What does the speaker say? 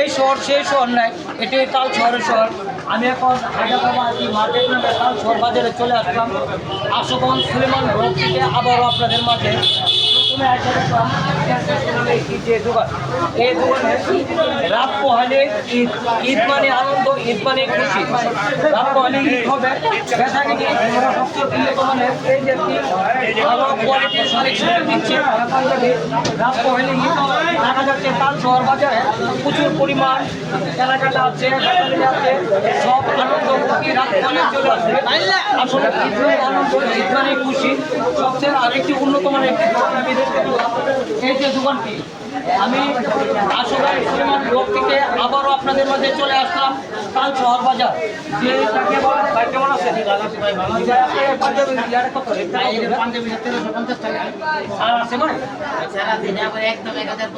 এই শহর সেই শহর নাই, এটি তাল শহরের শহর। আমি এখন হায়দ্রাবাদ মার্কেট নামে তাল শহর বাজারে চলে আসলাম। আশুগঞ্জ সুলেমান রোড থেকে আবারও আপনাদের মাঝে প্রথমে এসে দেখলাম যে দোকান, এই দোকানে রাত পোহালে ঈদ, ঈদ মানে আনন্দ, ঈদ মানে খুশি। রাত পোহালে ঈদ হবে, বেচা কিনি সবচেয়ে উন্নত মানের এই যে ভালো কোয়ালিটির কালেকশন দিচ্ছে। রাত পোহালে ঈদ দেখা যাচ্ছে তাল শহর বাজারে প্রচুর পরিমাণ কেনাকাটা আছে, আছে, সব আনন্দ রাত পোহালে চলে আসবে। আসলে ঈদ মানে আনন্দ, ঈদ মানে খুশি। সবচেয়ে আরেকটি উন্নত মানের একটি দোকান আমি দেখতে পেলাম। এই যে দোকানটি, আমি আসলে সুলেমান রোড থেকে আবারও আপনাদের মাঝে চলে আসলাম তাল শহর বাজার। যে কেমন আছে পাঞ্জাবি 1350 টাকা আর আছে ভাই একদম 1000